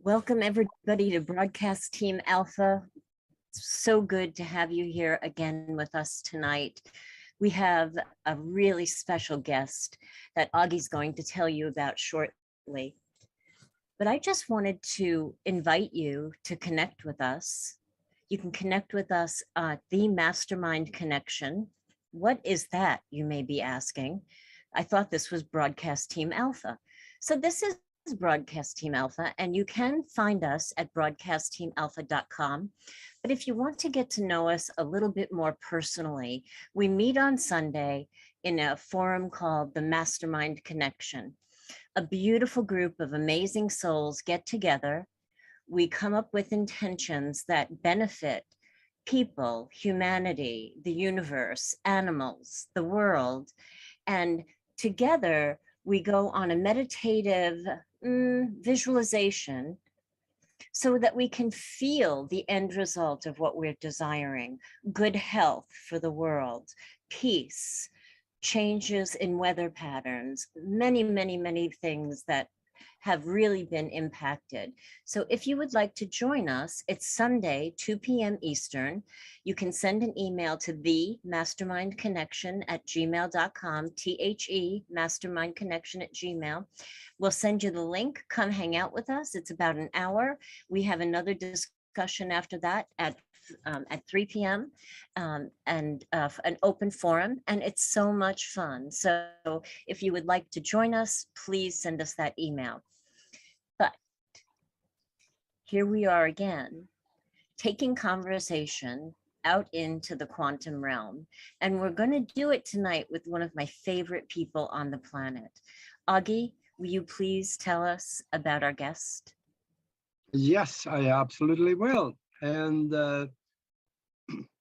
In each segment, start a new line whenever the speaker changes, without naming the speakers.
Welcome everybody to Broadcast Team Alpha. It's so good to have you here again with us tonight. We have a really special guest that Augie's going to tell you about shortly. But I just wanted to invite you to connect with us. You can connect with us at the Mastermind Connection. What is that, you may be asking? I thought this was Broadcast Team Alpha. So this is Broadcast Team Alpha, and you can find us at broadcastteamalpha.com. But if you want to get to know us a little bit more personally, we meet on Sunday in a forum called the Mastermind Connection. A beautiful group of amazing souls get together. We come up with intentions that benefit people, humanity, the universe, animals, the world, and together we go on a meditative visualization so that we can feel the end result of what we're desiring: good health for the world, peace, changes in weather patterns, many things that have really been impacted. So if you would like to join us, it's Sunday, 2 p.m. Eastern. You can send an email to themastermindconnection@gmail.com, THE mastermindconnection@gmail. We'll send you the link. Come hang out with us. It's about an hour. We have another discussion after that at 3 p.m. And an open forum, and it's so much fun. So if you would like to join us, please send us that email. But here we are again, taking conversation out into the quantum realm. And we're going to do it tonight with one of my favorite people on the planet. Augie, will you please tell us about our guest?
Yes, I absolutely will. And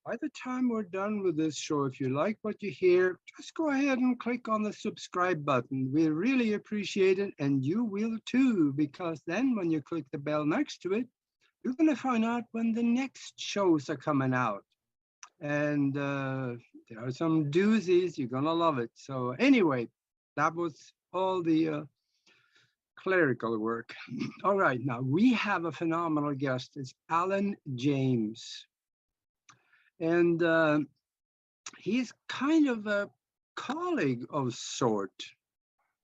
by the time we're done with this show, if you like what you hear, just go ahead and click on the subscribe button. We really appreciate it, and you will too, because then when you click the bell next to it, you're going to find out when the next shows are coming out. And there are some doozies. You're going to love it. So anyway, that was all the clerical work. All right, now we have a phenomenal guest. It's Alan James. And he's kind of a colleague of sort.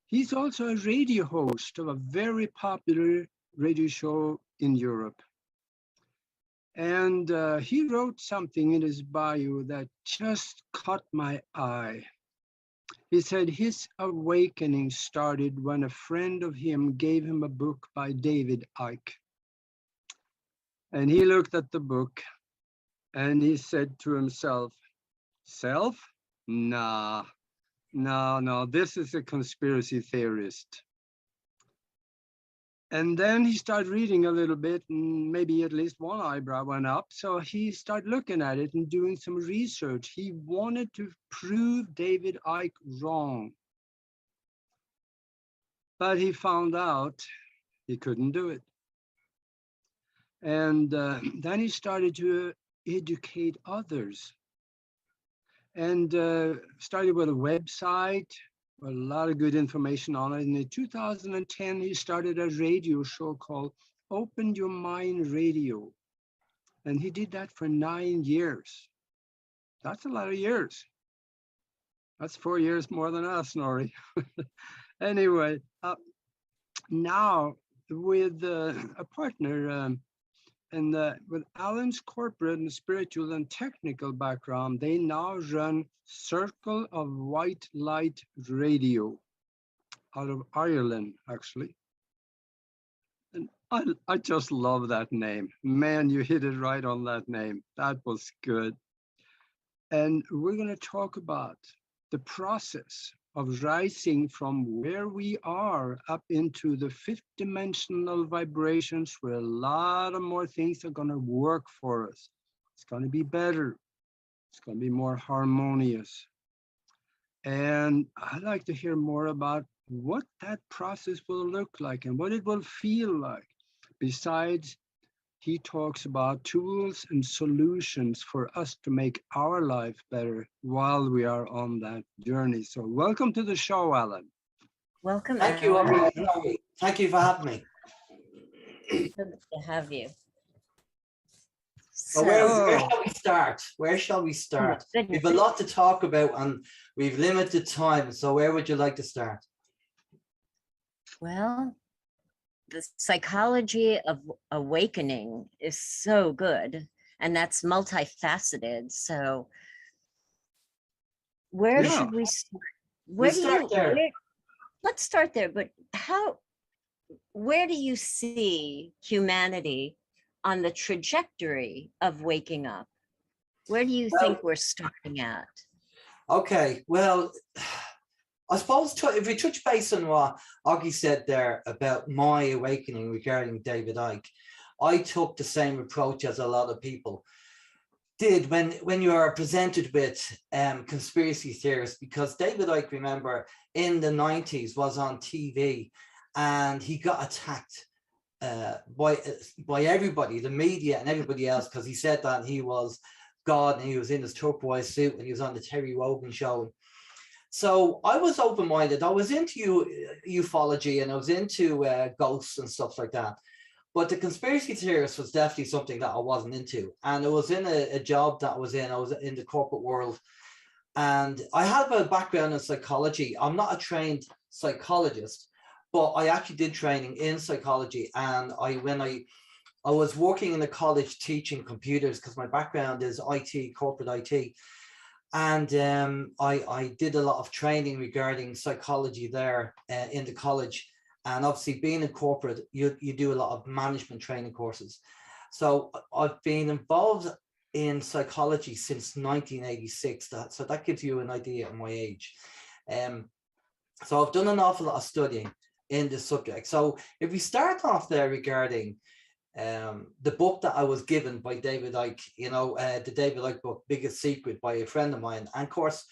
He's also a radio host of a very popular radio show in Europe. And he wrote something in his bio that just caught my eye. He said his awakening started when a friend of him gave him a book by David Icke. And he looked at the book and he said to himself, self? Nah, no, this is a conspiracy theorist. And then he started reading a little bit, and maybe at least one eyebrow went up. So he started looking at it and doing some research. He wanted to prove David Icke wrong. But he found out he couldn't do it. And then he started to educate others. And started with a website, with a lot of good information on it. And in 2010, he started a radio show called Open Your Mind Radio. And he did that for 9 years. That's a lot of years. That's 4 years more than us, Nori. Anyway, now with a partner, and with Alan's corporate and spiritual and technical background, they now run Circle of White Light Radio out of Ireland, actually. And I just love that name. Man, you hit it right on that name. That was good. And we're going to talk about the process of rising from where we are up into the fifth dimensional vibrations, where a lot of more things are going to work for us. It's going to be better. It's going to be more harmonious. And I'd like to hear more about what that process will look like and what it will feel like. Besides, he talks about tools and solutions for us to make our life better while we are on that journey. So welcome to the show, Alan.
Welcome.
Thank you, Augie. Thank you for having me.
Good to have you.
Well, where shall we start? Where shall we
oh my
start? We
goodness.
have a lot to talk about and we've limited time. So where would you like to start?
Well, the psychology of awakening is so good, and that's multifaceted. So where
Yeah.
should we start?
We start there.
Let's start there, but where do you see humanity on the trajectory of waking up? Where do you think we're starting at?
Okay, well, I suppose if we touch base on what Augie said there about my awakening regarding David Icke, I took the same approach as a lot of people did when you are presented with conspiracy theorists, because David Icke, remember, in the 90s was on TV and he got attacked by everybody, the media and everybody else, because he said that he was God and he was in his turquoise suit and he was on the Terry Wogan show. So I was open-minded. I was into ufology and I was into ghosts and stuff like that. But the conspiracy theorist was definitely something that I wasn't into. And it was in a job that I was in the corporate world. And I have a background in psychology. I'm not a trained psychologist, but I actually did training in psychology. And when I was working in a college teaching computers, because my background is IT, corporate IT. And I did a lot of training regarding psychology there in the college. And obviously being in corporate, you do a lot of management training courses. So I've been involved in psychology since 1986. So that gives you an idea of my age. So I've done an awful lot of studying in this subject. So if we start off there regarding the book that I was given by David Icke, the David Icke book, Biggest Secret, by a friend of mine. And of course,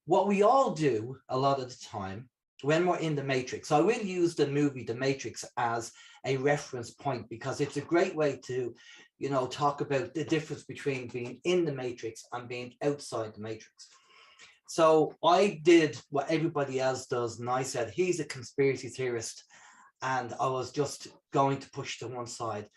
what we all do a lot of the time when we're in the Matrix, I will use the movie The Matrix as a reference point, because it's a great way to, talk about the difference between being in the Matrix and being outside the Matrix. So I did what everybody else does, and I said, he's a conspiracy theorist, and I was just going to push to one side.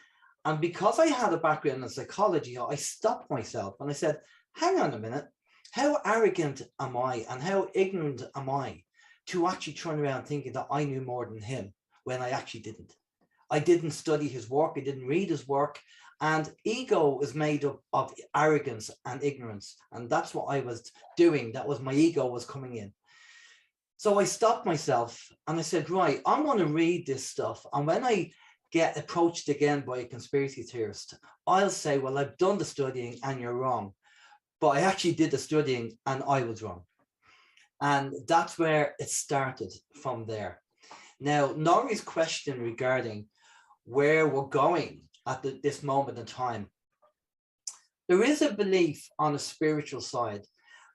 And because I had a background in psychology, I stopped myself and I said, hang on a minute, how arrogant am I and how ignorant am I to actually turn around thinking that I knew more than him when I actually didn't. I didn't study his work, I didn't read his work, and ego is made up of arrogance and ignorance. And that's what I was doing. That was my ego was coming in. So I stopped myself and I said, right, I'm going to read this stuff. And when I get approached again by a conspiracy theorist, I'll say, well, I've done the studying and you're wrong. But I actually did the studying and I was wrong. And that's where it started from there. Now, Nori's question regarding where we're going at this moment in time, there is a belief on the spiritual side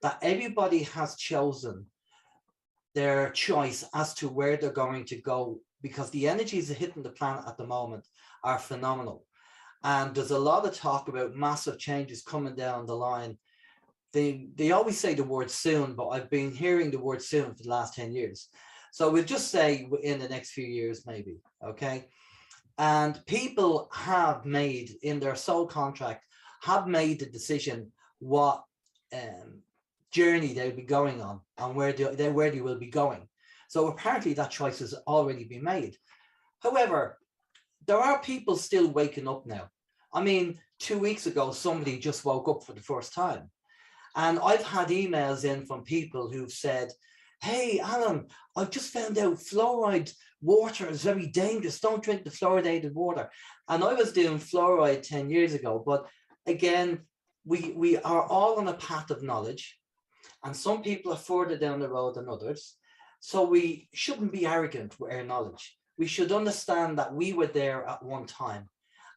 that everybody has chosen their choice as to where they're going to go, because the energies hitting the planet at the moment are phenomenal. And there's a lot of talk about massive changes coming down the line. They always say the word soon, but I've been hearing the word soon for the last 10 years. So we'll just say in the next few years, maybe, okay? And people have made, in their soul contract, have made the decision what journey they'll be going on and where they will be going. So apparently that choice has already been made. However, there are people still waking up now. I mean, 2 weeks ago, somebody just woke up for the first time. And I've had emails in from people who've said, hey, Alan, I've just found out fluoride water is very dangerous. Don't drink the fluoridated water. And I was doing fluoride 10 years ago. But again, we are all on a path of knowledge. And some people are further down the road than others. So we shouldn't be arrogant with our knowledge. We should understand that we were there at one time.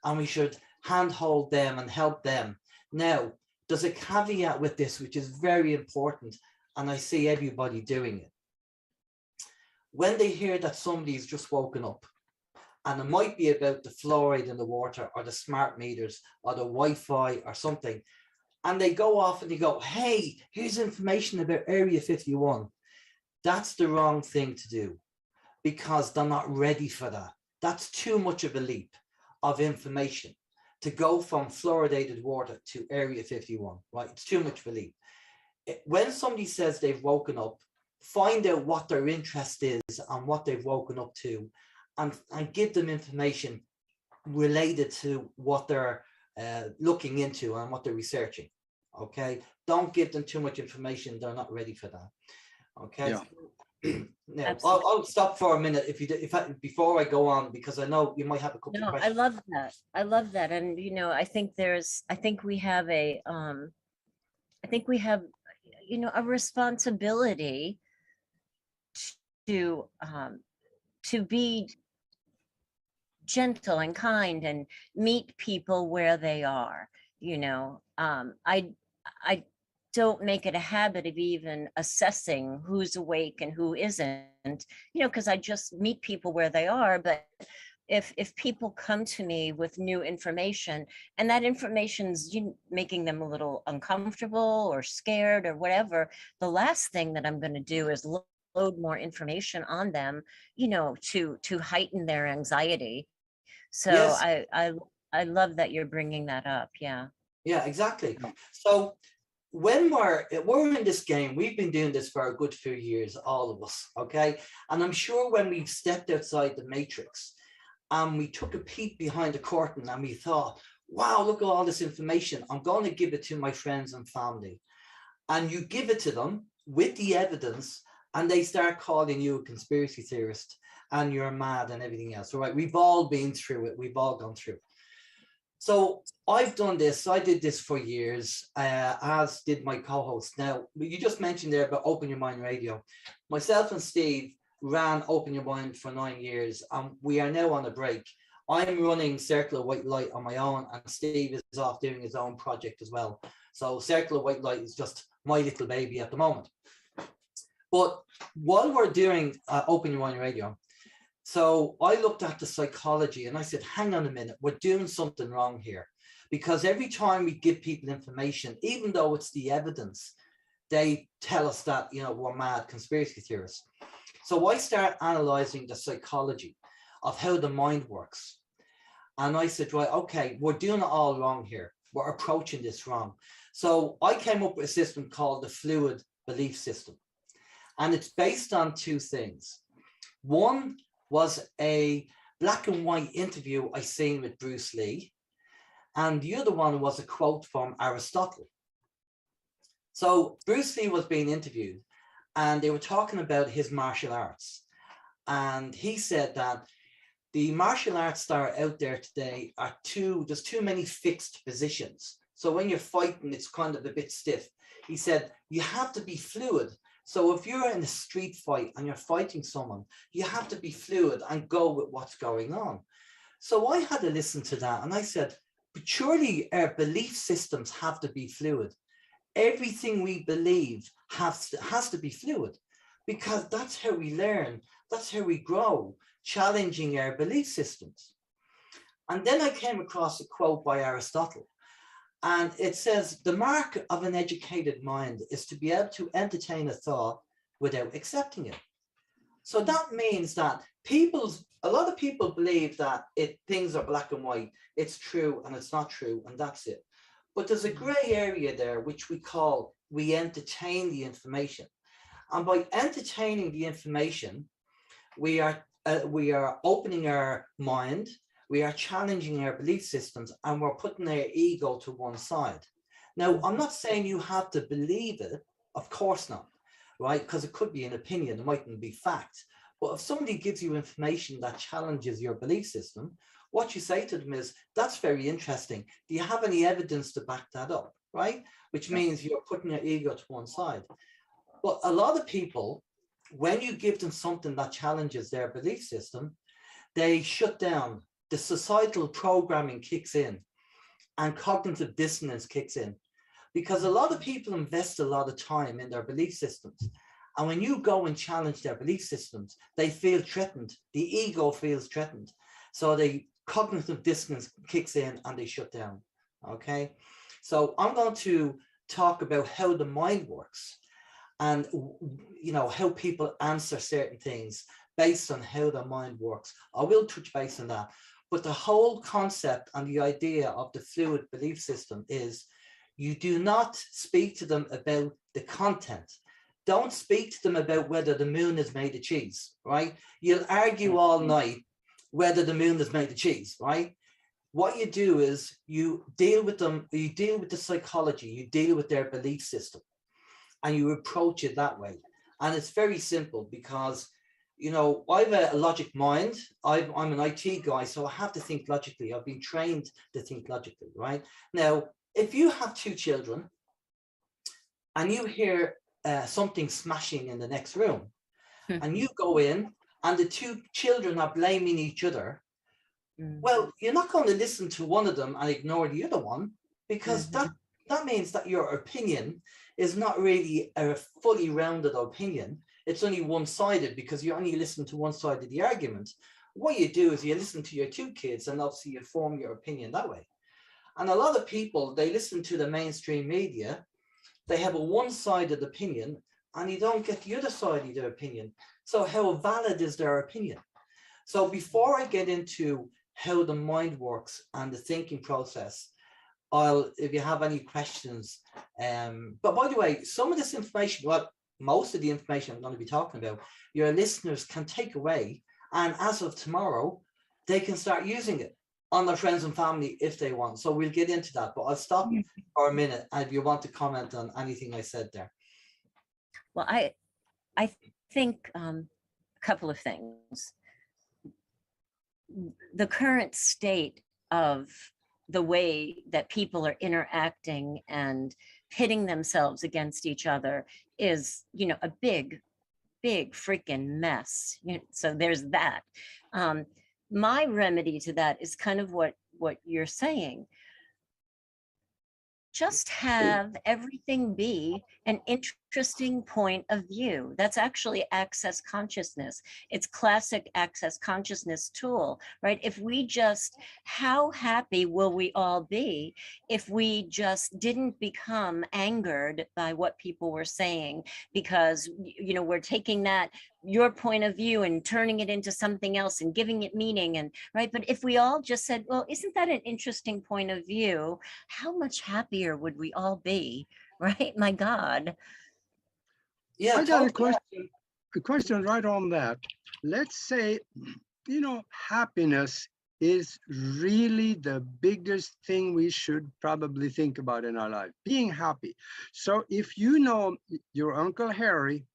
And we should handhold them and help them. Now, there's a caveat with this, which is very important, and I see everybody doing it. When they hear that somebody's just woken up, and it might be about the fluoride in the water or the smart meters or the Wi-Fi or something, and they go off and they go, hey, here's information about Area 51. That's the wrong thing to do, because they're not ready for that. That's too much of a leap. of information to go from fluoridated water to Area 51, right? It's too much relief. When somebody says they've woken up, find out what their interest is and what they've woken up to, and give them information related to what they're looking into and what they're researching. Okay, don't give them too much information; they're not ready for that. Okay.
Yeah.
Now, I'll stop for a minute before I go on, because I know you might have a couple of
No,
questions.
I love that. I love that. And, you know, I think we have a, you know, a responsibility to be gentle and kind and meet people where they are. You know, I don't make it a habit of even assessing who's awake and who isn't, you know, because I just meet people where they are. But if people come to me with new information, and that information's making them a little uncomfortable or scared or whatever, the last thing that I'm going to do is load more information on them, you know, to heighten their anxiety. So
Yes.
I love that you're bringing that up. Yeah.
Yeah, exactly. So when we're in this game, we've been doing this for a good few years, all of us, okay? And I'm sure when we stepped outside the matrix and we took a peek behind the curtain and we thought, wow, look at all this information, I'm going to give it to my friends and family. And you give it to them with the evidence, and they start calling you a conspiracy theorist and you're mad and everything else. All right, we've all been through it. We've all gone through it. So I've done this. I did this for years, as did my co-host. Now, you just mentioned there about Open Your Mind Radio. Myself and Steve ran Open Your Mind for 9 years, and we are now on a break. I'm running Circle of White Light on my own, and Steve is off doing his own project as well. So Circle of White Light is just my little baby at the moment. But while we're doing Open Your Mind Radio, so I looked at the psychology and I said, hang on a minute, we're doing something wrong here. Because every time we give people information, even though it's the evidence, they tell us that, you know, we're mad conspiracy theorists. So I start analyzing the psychology of how the mind works. And I said, right, okay, we're doing it all wrong here. We're approaching this wrong. So I came up with a system called the fluid belief system. And it's based on two things. One was a black and white interview I seen with Bruce Lee. And the other one was a quote from Aristotle. So Bruce Lee was being interviewed and they were talking about his martial arts. And he said that the martial arts that are out there today are there's too many fixed positions. So when you're fighting, it's kind of a bit stiff. He said, you have to be fluid. So if you're in a street fight and you're fighting someone, you have to be fluid and go with what's going on. So I had to listen to that. And I said, but surely our belief systems have to be fluid. Everything we believe has to be fluid, because that's how we learn. That's how we grow, challenging our belief systems. And then I came across a quote by Aristotle. And it says, the mark of an educated mind is to be able to entertain a thought without accepting it. So that means that a lot of people believe that things are black and white. It's true and it's not true, and that's it. But there's a gray area there, which we entertain the information. And by entertaining the information, we are opening our mind, we are challenging our belief systems, and we're putting our ego to one side. Now, I'm not saying you have to believe it, of course not, right? Because it could be an opinion, it mightn't be fact. But if somebody gives you information that challenges your belief system, what you say to them is, that's very interesting. Do you have any evidence to back that up, right? Which means you're putting your ego to one side. But a lot of people, when you give them something that challenges their belief system, they shut down. The societal programming kicks in and cognitive dissonance kicks in, because a lot of people invest a lot of time in their belief systems. And when you go and challenge their belief systems, they feel threatened. The ego feels threatened. So the cognitive dissonance kicks in and they shut down. Okay. So I'm going to talk about how the mind works and, you know, how people answer certain things based on how the mind works. I will touch base on that. But the whole concept and the idea of the fluid belief system is you do not speak to them about the content. Don't speak to them about whether the moon is made of cheese, right? You'll argue all night whether the moon is made of cheese, right? What you do is you deal with them, you deal with the psychology, you deal with their belief system, and you approach it that way. And it's very simple because, you know, I have a logic mind. I'm an IT guy, so I have to think logically. I've been trained to think logically, right? Now, if you have two children and you hear something smashing in the next room, and you go in and the two children are blaming each other, well, you're not going to listen to one of them and ignore the other one, because that means that your opinion is not really a fully rounded opinion. It's only one-sided because you only listen to one side of the argument. What you do is you listen to your two kids and obviously you form your opinion that way. And a lot of people, they listen to the mainstream media, they have a one-sided opinion and you don't get the other side of their opinion. So how valid is their opinion? So before I get into how the mind works and the thinking process, if you have any questions, but by the way, some of this information, well, most of the information I'm going to be talking about, your listeners can take away, and as of tomorrow, they can start using it on their friends and family if they want. So we'll get into that, but I'll stop for a minute and if you want to comment on anything I said there.
Well, I think a couple of things. The current state of the way that people are interacting and pitting themselves against each other is, you know, a big freaking mess. So there's that. My remedy to that is kind of what you're saying. Just have everything be an interesting point of view. That's actually access consciousness. It's classic access consciousness tool, right? If we just, how happy will we all be if we just didn't become angered by what people were saying? Because, you know, we're taking that, your point of view, and turning it into something else and giving it meaning, and right. But if we all just said, well, isn't that an interesting point of view? How much happier would we all be, right? My God.
Yeah,
I got a question right on that. Let's say, you know, happiness is really the biggest thing we should probably think about in our life, being happy. So if you know your Uncle Harry,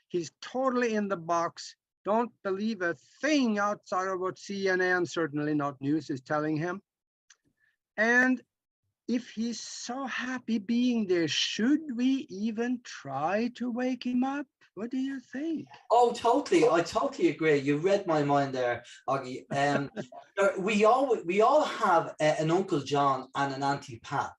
he's totally in the box, don't believe a thing outside of what CNN, certainly not news, is telling him. And if he's so happy being there, should we even try to wake him up? What do you think?
Oh, totally. I totally agree. You read my mind there, Augie. We all have an Uncle John and an Auntie Pat,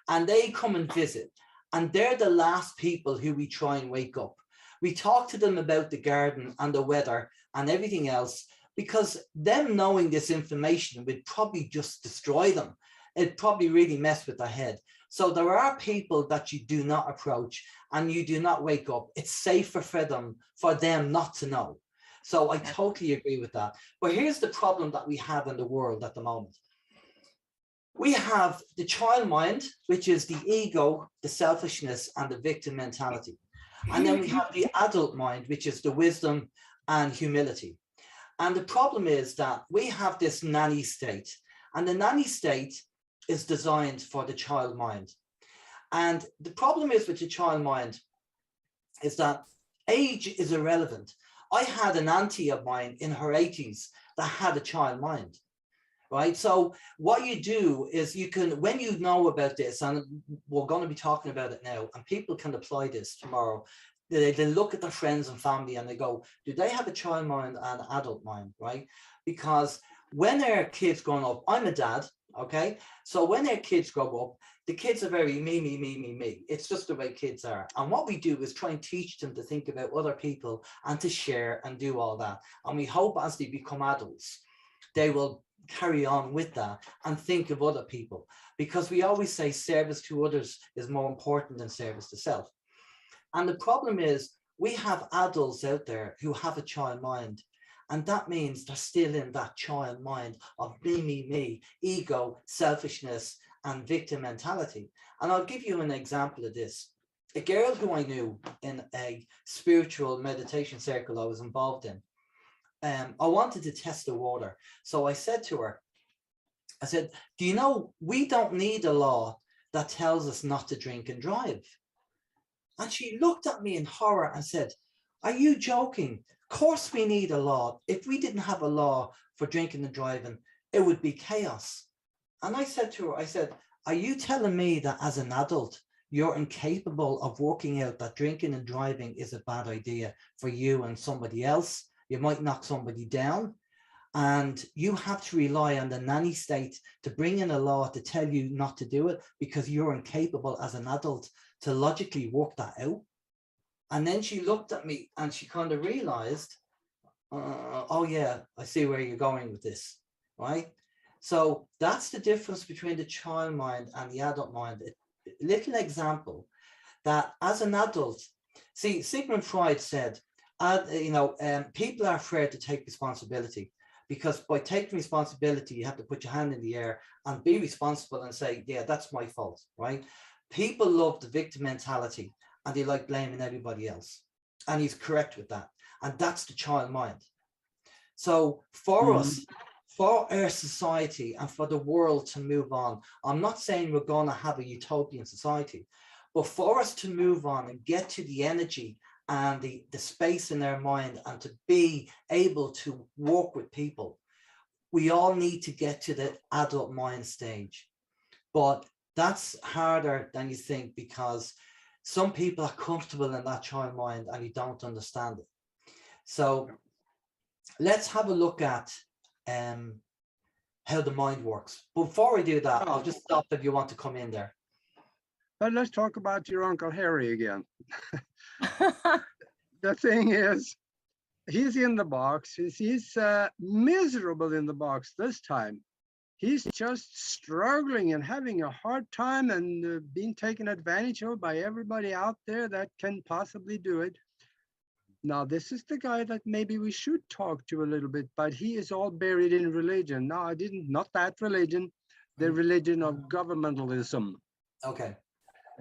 and they come and visit. And they're the last people who we try and wake up. We talk to them about the garden and the weather and everything else, because them knowing this information would probably just destroy them. It'd probably really mess with their head. So there are people that you do not approach and you do not wake up. It's safer for them not to know. So I totally agree with that. But here's the problem that we have in the world at the moment. We have the child mind, which is the ego, the selfishness, and the victim mentality. And then we have the adult mind, which is the wisdom and humility. And the problem is that we have this nanny state, and the nanny state is designed for the child mind. And the problem is with the child mind is that age is irrelevant. I had an auntie of mine in her 80s that had a child mind, right? So what you do is you can, when you know about this, and we're going to be talking about it now, and people can apply this tomorrow, they look at their friends and family and they go, do they have a child mind and adult mind, right? Because when their kids growing up, I'm a dad, okay? So when their kids grow up, the kids are very me. It's just the way kids are. And what we do is try and teach them to think about other people and to share and do all that. And we hope as they become adults, they will carry on with that and think of other people. Because we always say service to others is more important than service to self. And the problem is we have adults out there who have a child mind And that means they're still in that child mind of me, ego, selfishness, and victim mentality. And I'll give you an example of this. A girl who I knew in a spiritual meditation circle I was involved in, I wanted to test the water. So I said to her, I said, do you know, we don't need a law that tells us not to drink and drive. And she looked at me in horror and said, are you joking? Of course we need a law. If we didn't have a law for drinking and driving, it would be chaos. And I said to her, I said, are you telling me that as an adult, you're incapable of working out that drinking and driving is a bad idea for you and somebody else? You might knock somebody down. And you have to rely on the nanny state to bring in a law to tell you not to do it because you're incapable as an adult to logically work that out. And then she looked at me and she kind of realized, oh yeah, I see where you're going with this, right? So that's the difference between the child mind and the adult mind. A little example that as an adult, see, Sigmund Freud said, people are afraid to take responsibility because by taking responsibility, you have to put your hand in the air and be responsible and say, yeah, that's my fault, right? People love the victim mentality and they like blaming everybody else. And he's correct with that. And that's the child mind. So for us, for our society and for the world to move on, I'm not saying we're going to have a utopian society, but for us to move on and get to the energy and the space in our mind and to be able to work with people, we all need to get to the adult mind stage. But that's harder than you think because some people are comfortable in that child mind and you don't understand it. So let's have a look at how the mind works. Before I do that, I'll just stop if you want to come in there.
But let's talk about your Uncle Harry again. The thing is, he's in the box. He's miserable in the box this time. He's just struggling and having a hard time and being taken advantage of by everybody out there that can possibly do it. Now, this is the guy that maybe we should talk to a little bit, but he is all buried in religion. No, not that religion, the religion of governmentalism.
Okay.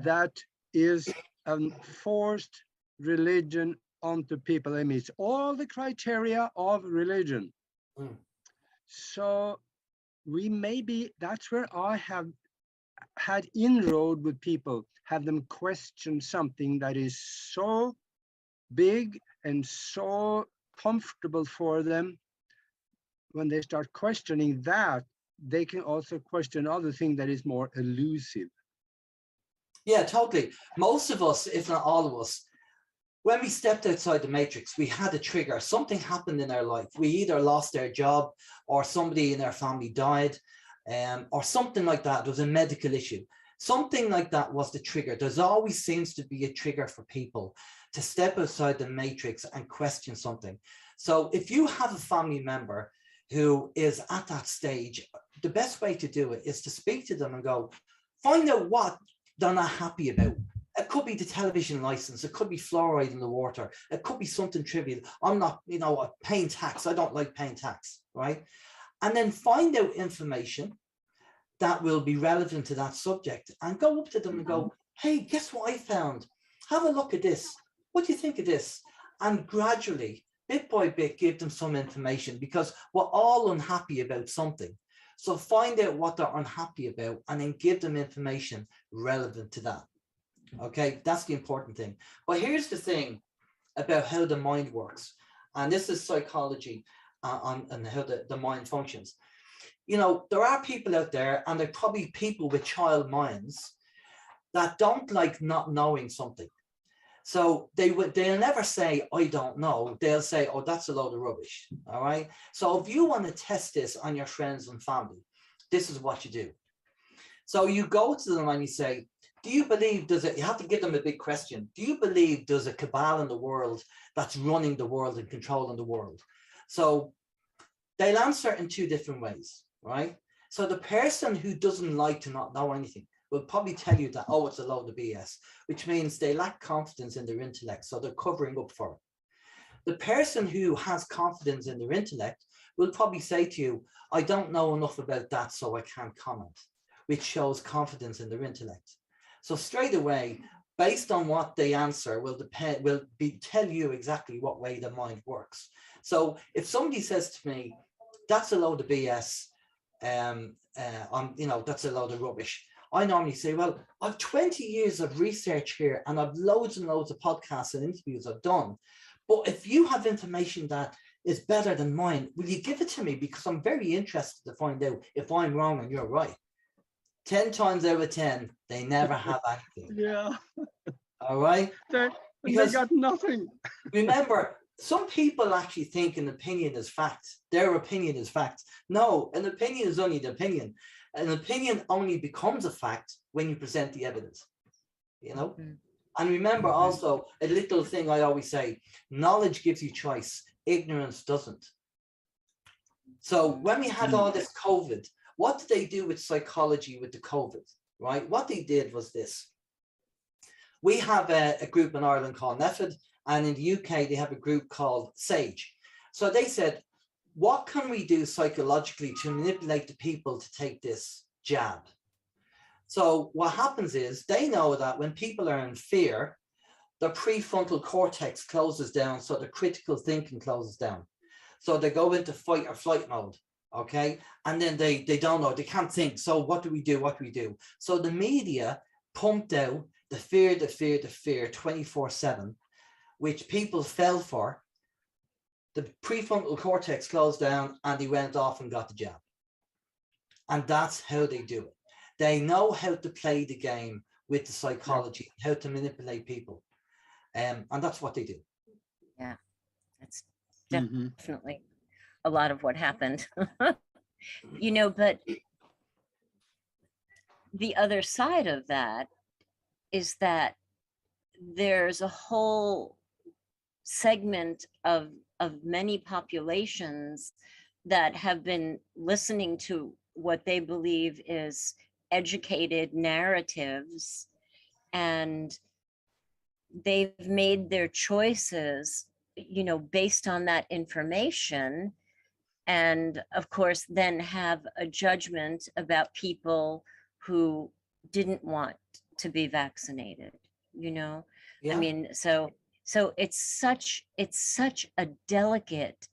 That is a forced religion onto people. It meets all the criteria of religion. So that's where I have had inroad with people, have them question something that is so big and so comfortable for them. When they start questioning that, they can also question other things that is more elusive.
Yeah, totally. Most of us, if not all of us, when we stepped outside the matrix, we had a trigger. Something happened in our life. We either lost our job or somebody in our family died or something like that. There was a medical issue. Something like that was the trigger. There's always seems to be a trigger for people to step outside the matrix and question something. So if you have a family member who is at that stage, the best way to do it is to speak to them and go, find out what they're not happy about. It could be the television license. It could be fluoride in the water. It could be something trivial. I'm not, paying tax. I don't like paying tax, right? And then find out information that will be relevant to that subject and go up to them and go, hey, guess what I found? Have a look at this. What do you think of this? And gradually, bit by bit, give them some information because we're all unhappy about something. So find out what they're unhappy about and then give them information relevant to that. Okay, that's the important thing. But here's the thing about how the mind works. And this is psychology and how the mind functions. There are people out there, and they're probably people with child minds that don't like not knowing something. So they'll never say, I don't know. They'll say, oh, that's a load of rubbish. All right. So if you want to test this on your friends and family, this is what you do. So you go to them and you say, do you believe you have to give them a big question. Do you believe there's a cabal in the world that's running the world and controlling the world? So they'll answer in two different ways, right? So the person who doesn't like to not know anything will probably tell you that, oh, it's a load of BS, which means they lack confidence in their intellect. So they're covering up for it. The person who has confidence in their intellect will probably say to you, I don't know enough about that, so I can't comment, which shows confidence in their intellect. So straight away, based on what they answer will tell you exactly what way the mind works. So if somebody says to me, that's a load of BS, that's a load of rubbish, I normally say, well, I've 20 years of research here and I've loads and loads of podcasts and interviews I've done. But if you have information that is better than mine, will you give it to me? Because I'm very interested to find out if I'm wrong and you're right. 10 times out of 10, they never have anything.
Yeah.
All right?
Because they got nothing.
Remember, some people actually think an opinion is fact. Their opinion is fact. No, an opinion is only an opinion. An opinion only becomes a fact when you present the evidence, you know? Mm-hmm. And remember also a little thing I always say, knowledge gives you choice, ignorance doesn't. So when we had all this COVID, what did they do with psychology with the COVID, right? What they did was this. We have a group in Ireland called NEFID, and in the UK, they have a group called SAGE. So they said, what can we do psychologically to manipulate the people to take this jab? So what happens is they know that when people are in fear, the prefrontal cortex closes down, so the critical thinking closes down. So they go into fight or flight mode, okay? And then they don't know, they can't think. So what do we do? What do we do? So the media pumped out the fear 24/7, which people fell for. The prefrontal cortex closed down and they went off and got the jab. And that's how they do it. They know how to play the game with the psychology, how to manipulate people. And that's what they do.
Yeah, that's definitely a lot of what happened. You know, but the other side of that is that there's a whole segment of many populations that have been listening to what they believe is educated narratives, and they've made their choices, you know, based on that information, and of course then have a judgment about people who didn't want to be vaccinated, you know. Yeah. I mean, so it's such a delicate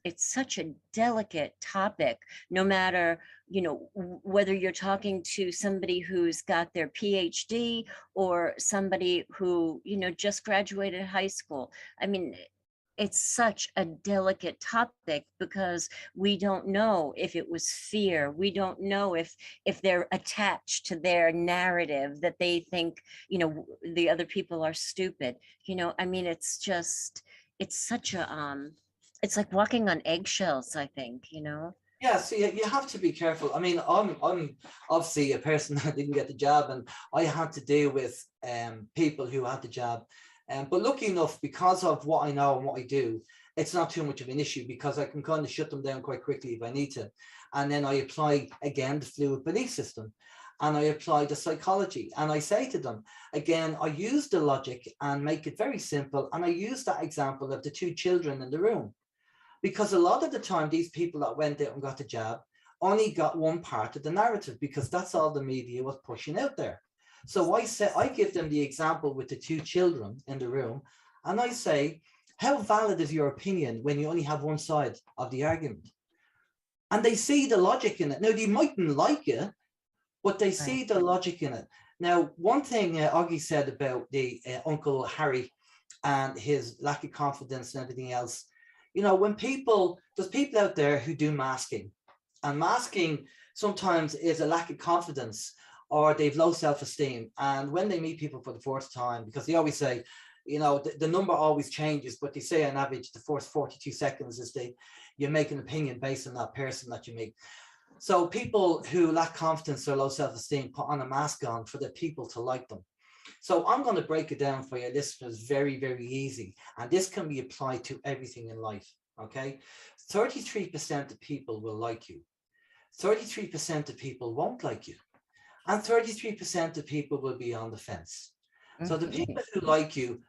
topic, no matter, you know, whether you're talking to somebody who's got their PhD or somebody who, you know, just graduated high school. I mean, it's such a delicate topic because we don't know if it was fear. We don't know if they're attached to their narrative that they think, you know, the other people are stupid. You know, I mean, it's such a, it's like walking on eggshells, I think, you know?
Yeah, so you have to be careful. I mean, I'm obviously a person that didn't get the jab, and I had to deal with people who had the jab. But lucky enough, because of what I know and what I do, it's not too much of an issue because I can kind of shut them down quite quickly if I need to. And then I apply, again, the fluid belief system, and I apply the psychology. And I say to them, again, I use the logic and make it very simple. And I use that example of the two children in the room. Because a lot of the time, these people that went out and got the jab only got one part of the narrative because that's all the media was pushing out there. So I give them the example with the two children in the room, and I say, how valid is your opinion when you only have one side of the argument? And they see the logic in it. Now, they mightn't like it, but they see the logic in it. Now, one thing Augie said about the Uncle Harry and his lack of confidence and everything else, you know, there's people out there who do masking, and masking sometimes is a lack of confidence, or they've low self-esteem. And when they meet people for the first time, because they always say, you know, the number always changes, but they say on average the first 42 seconds is you make an opinion based on that person that you meet. So people who lack confidence or low self-esteem put on a mask on for the people to like them. So I'm going to break it down for your listeners very, very easy. And this can be applied to everything in life, okay? 33% of people will like you. 33% of people won't like you. And 33% of people will be on the fence. So the people who like you,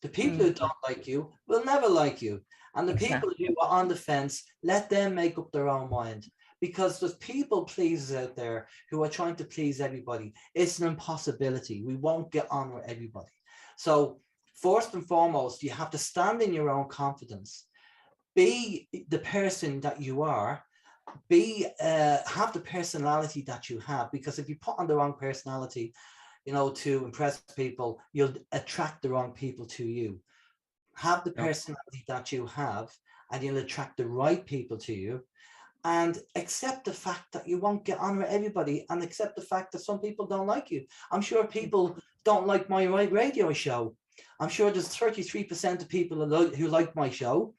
The people who don't like you will never like you. And the people
Exactly.
who are on the fence, let them make up their own mind. Because there's people pleasers out there who are trying to please everybody. It's an impossibility. We won't get on with everybody. So first and foremost, you have to stand in your own confidence. Be the person that you are. Have the personality that you have. Because if you put on the wrong personality, you know, to impress people, you'll attract the wrong people to you. Have the personality that you have, and you'll attract the right people to you. And accept the fact that you won't get on with everybody, and accept the fact that some people don't like you. I'm sure people don't like my radio show. I'm sure there's 33% of people who like my show,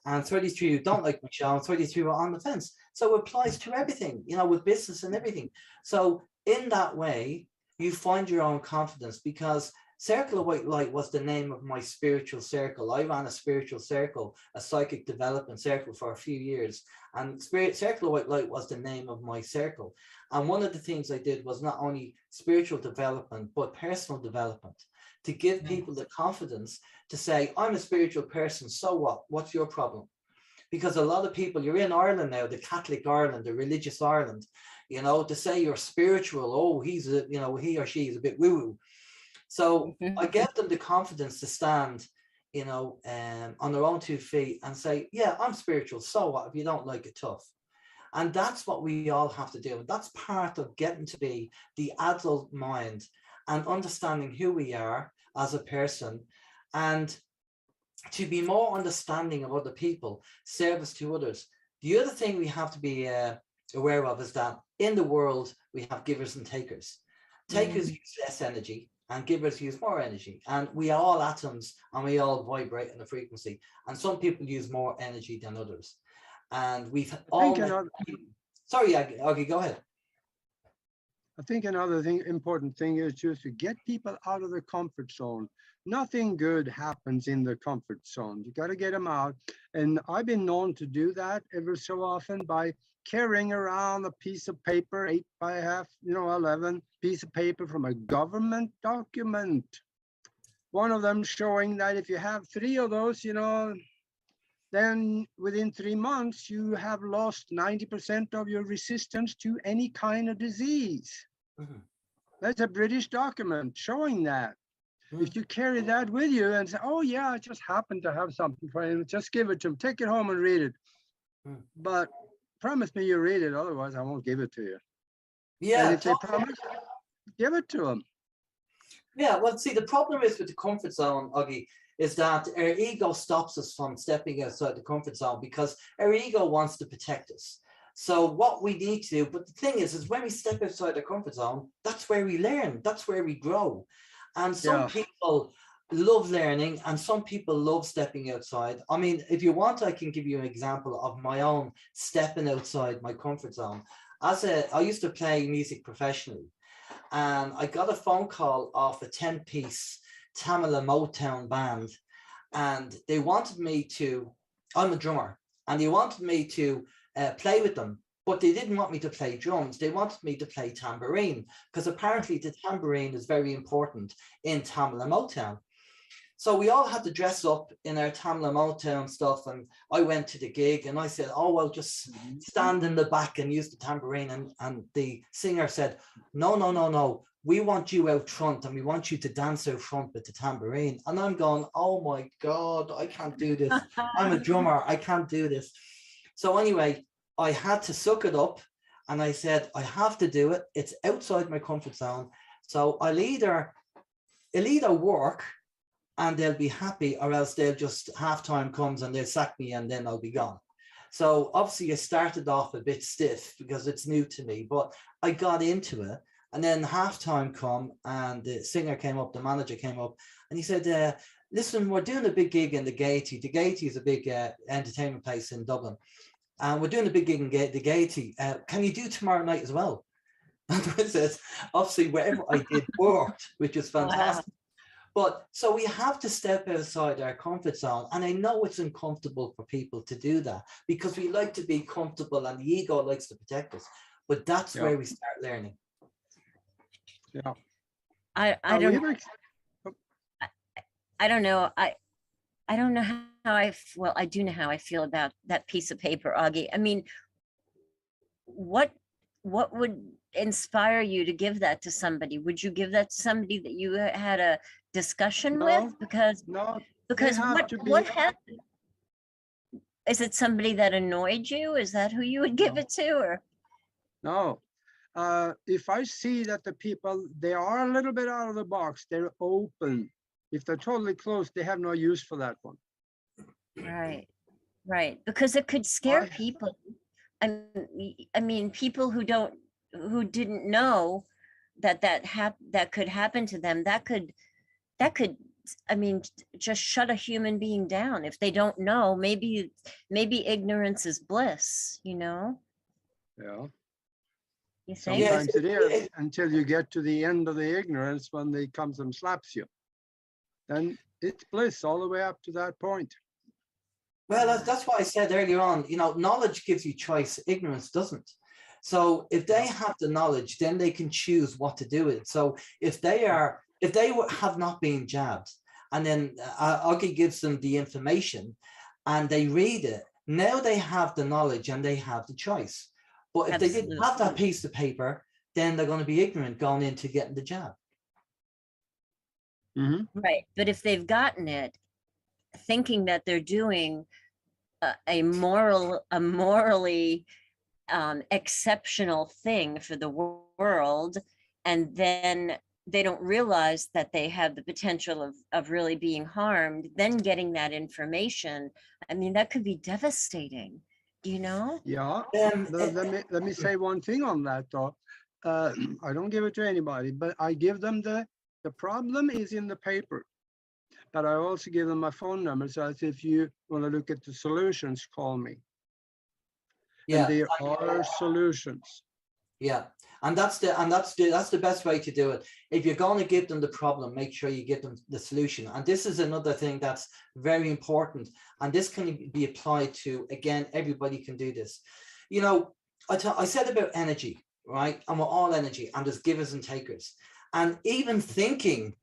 and 33 who don't like my show, and 33 are on the fence. So it applies to everything, you know, with business and everything. So in that way, you find your own confidence, because Circle of White Light was the name of my spiritual circle. I ran a spiritual circle, a psychic development circle, for a few years. And Circle of White Light was the name of my circle. And one of the things I did was not only spiritual development, but personal development, to give people the confidence to say, I'm a spiritual person, so what? What's your problem? Because a lot of people, you're in Ireland now, the Catholic Ireland, the religious Ireland, you know, to say you're spiritual, oh, he's a, you know, he or she is a bit woo-woo. So I gave them the confidence to stand, you know, on their own 2 feet and say, yeah, I'm spiritual. So what if you don't like it? Tough. And that's what we all have to do. And that's part of getting to be the adult mind and understanding who we are as a person, and to be more understanding of other people, service to others. The other thing we have to be aware of is that in the world, we have givers and takers. Takers use less energy, and givers use more energy. And we are all atoms, and we all vibrate in a frequency. And some people use more energy than others. And we've all... Sorry, Augie, go ahead.
I think another thing, important thing, is just to get people out of their comfort zone. Nothing good happens in the comfort zone. You got to get them out. And I've been known to do that ever so often by carrying around a piece of paper, 8 by half, 11 piece of paper from a government document. One of them showing that if you have 3 of those, then within 3 months, you have lost 90% of your resistance to any kind of disease. That's a British document showing that. If you carry that with you and say, oh yeah, I just happen to have something for him, just give it to him, take it home and read it. But promise me you read it, otherwise I won't give it to you.
Yeah.
And if they promise, give it to them.
Yeah, well, see, the problem is with the comfort zone, Augie, is that our ego stops us from stepping outside the comfort zone, because our ego wants to protect us. So what we need to do, but the thing is when we step outside the comfort zone, that's where we learn, that's where we grow. And some people love learning, and some people love stepping outside. I mean, if you want, I can give you an example of my own stepping outside my comfort zone. I used to play music professionally, and I got a phone call off a 10-piece Tamala Motown band, and they wanted me to, I'm a drummer, and they wanted me to play with them, but they didn't want me to play drums. They wanted me to play tambourine, because apparently the tambourine is very important in Tamala Motown. So we all had to dress up in our Tamala Motown stuff, and I went to the gig and I said, oh, well, just stand in the back and use the tambourine. And the singer said, no, we want you out front, and we want you to dance out front with the tambourine. And I'm going, oh my God, I can't do this. I'm a drummer, I can't do this. So anyway, I had to suck it up, and I said, I have to do it. It's outside my comfort zone. So it'll either work and they'll be happy, or else they'll just, halftime comes and they'll sack me and then I'll be gone. So obviously I started off a bit stiff because it's new to me, but I got into it. And then halftime come, and the singer came up, the manager came up, and he said, listen, we're doing a big gig in the Gaiety. The Gaiety is a big entertainment place in Dublin. And we're doing a big gig in the Gaiety. Can you do tomorrow night as well? And I said, obviously, whatever I did worked, which is fantastic. Wow. But so we have to step outside our comfort zone. And I know it's uncomfortable for people to do that, because we like to be comfortable and the ego likes to protect us. But that's where we start learning.
I I don't know. I don't know how well, I do know how I feel about that piece of paper, Augie. I mean, what would inspire you to give that to somebody? Would you give that to somebody that you had a discussion with?
No,
Because
no, they have to be.
what happened? Is it somebody that annoyed you? Is that who you would give
No.
it to? Or
No. If I see that the people, they are a little bit out of the box, they're open. If they're totally closed, they have no use for that one.
right, right, because it could scare people. I mean, people who didn't know that could happen to them. That could, I mean, just shut a human being down if they don't know. Maybe ignorance is bliss. You know?
Yeah.
You think?
Sometimes it is, until you get to the end of the ignorance when they comes and slaps you. Then it's bliss all the way up to that point.
Well, that's why I said earlier on, you know, knowledge gives you choice, ignorance doesn't. So if they have the knowledge, then they can choose what to do with it. So if they have not been jabbed, and then Augie gives them the information and they read it, now they have the knowledge and they have the choice. But if they didn't have that piece of paper, then they're going to be ignorant going into getting the jab.
Right. But if they've gotten it, thinking that they're doing a morally exceptional thing for the world, and then they don't realize that they have the potential of really being harmed, then getting that information, I mean, that could be devastating, you know?
Yeah. Let me say one thing on that, though. I don't give it to anybody, but I give them the problem is in the paper. But I also give them my phone number. So if you want to look at the solutions, call me. Yeah. And there are solutions.
Yeah. And that's the best way to do it. If you're going to give them the problem, make sure you give them the solution. And this is another thing that's very important. And this can be applied to, again, everybody can do this. You know, I said about energy, right? And we're all energy, and there's givers and takers. And even thinking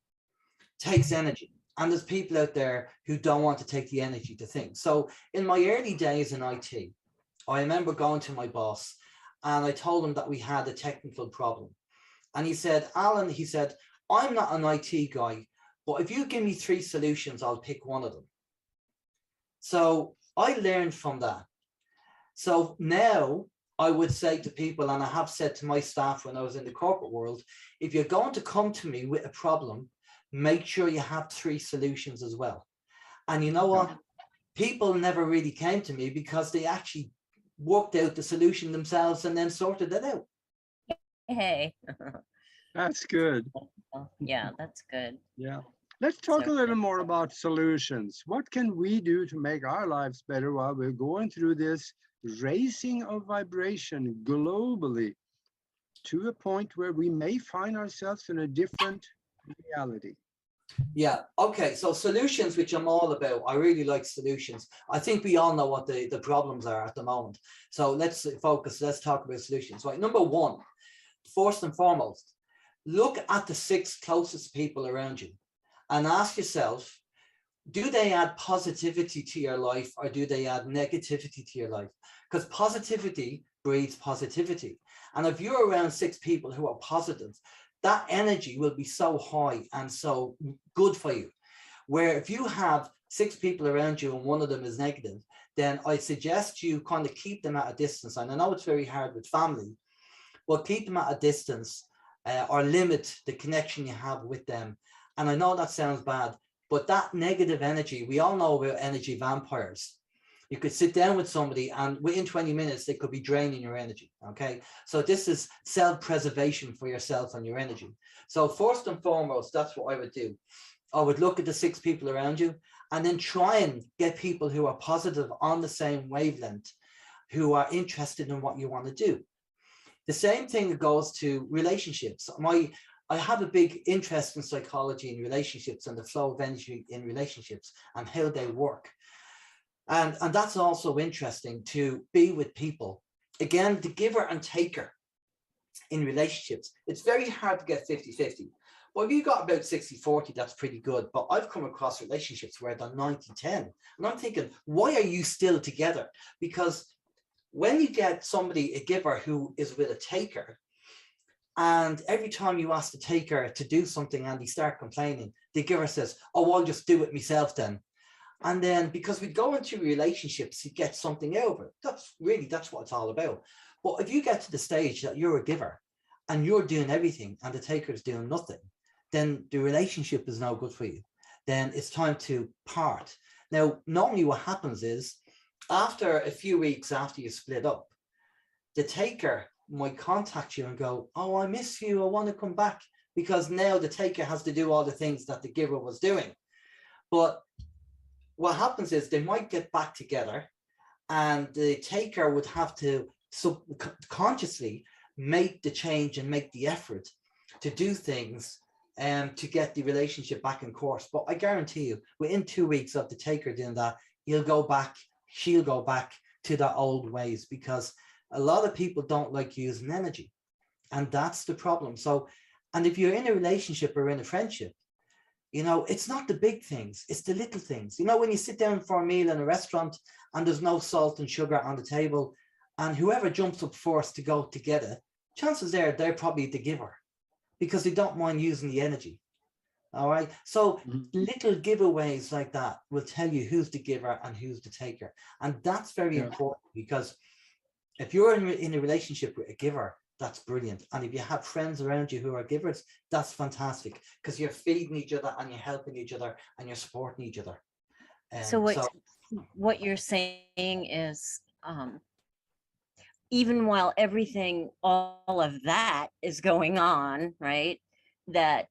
takes energy. And there's people out there who don't want to take the energy to think. So in my early days in IT, I remember going to my boss and I told him that we had a technical problem. And he said, Alan, he said, I'm not an IT guy, but if you give me 3 solutions, I'll pick one of them. So I learned from that. So now I would say to people, and I have said to my staff when I was in the corporate world, if you're going to come to me with a problem, make sure you have 3 solutions as well. And you know what? People never really came to me because they actually worked out the solution themselves and then sorted it out.
Hey.
That's good.
Yeah, that's good.
Yeah. Let's talk a little more about solutions. What can we do to make our lives better while we're going through this raising of vibration globally to a point where we may find ourselves in a different reality?
Yeah. Okay. So solutions, which I'm all about. I really like solutions. I think we all know what the problems are at the moment. So let's focus. Let's talk about solutions. Right. Number 1, first and foremost, look at the 6 closest people around you and ask yourself, do they add positivity to your life or do they add negativity to your life? Because positivity breeds positivity. And if you're around 6 people who are positive, that energy will be so high and so good for you. Where if you have 6 people around you and one of them is negative, then I suggest you kind of keep them at a distance. And I know it's very hard with family, but keep them at a distance or limit the connection you have with them. And I know that sounds bad, but that negative energy, we all know about energy vampires. You could sit down with somebody and within 20 minutes, they could be draining your energy, okay? So this is self-preservation for yourself and your energy. So first and foremost, that's what I would do. I would look at the 6 people around you and then try and get people who are positive on the same wavelength, who are interested in what you want to do. The same thing goes to relationships. I have a big interest in psychology and relationships and the flow of energy in relationships and how they work. And that's also interesting to be with people. Again, the giver and taker in relationships. It's very hard to get 50-50. Well, if you got about 60-40, that's pretty good. But I've come across relationships where they're 90-10. And I'm thinking, why are you still together? Because when you get somebody, a giver who is with a taker, and every time you ask the taker to do something and they start complaining, the giver says, oh, I'll just do it myself then. And then because we go into relationships, you get something over. That's what it's all about. But if you get to the stage that you're a giver and you're doing everything and the taker is doing nothing, then the relationship is no good for you. Then it's time to part. Now, normally what happens is after a few weeks after you split up, the taker might contact you and go, oh, I miss you. I want to come back, because now the taker has to do all the things that the giver was doing. But what happens is they might get back together and the taker would have to subconsciously make the change and make the effort to do things to get the relationship back in course. But I guarantee you, within 2 weeks of the taker doing that, she'll go back to their old ways, because a lot of people don't like using energy. And that's the problem. So, and if you're in a relationship or in a friendship, you know, it's not the big things, it's the little things. You know, when you sit down for a meal in a restaurant and there's no salt and sugar on the table, and whoever jumps up first to go to get it, chances are they're probably the giver, because they don't mind using the energy. All right. So little giveaways like that will tell you who's the giver and who's the taker. And that's very important, because if you're in a relationship with a giver, that's brilliant. And if you have friends around you who are givers, that's fantastic, because you're feeding each other and you're helping each other and you're supporting each other.
So what you're saying is, even while everything, all of that is going on, right, that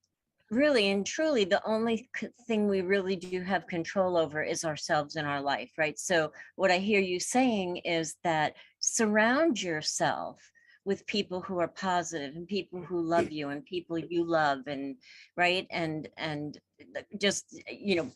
really and truly the only thing we really do have control over is ourselves in our life, right? So what I hear you saying is that surround yourself with people who are positive and people who love you and people you love, and right, and just, you know,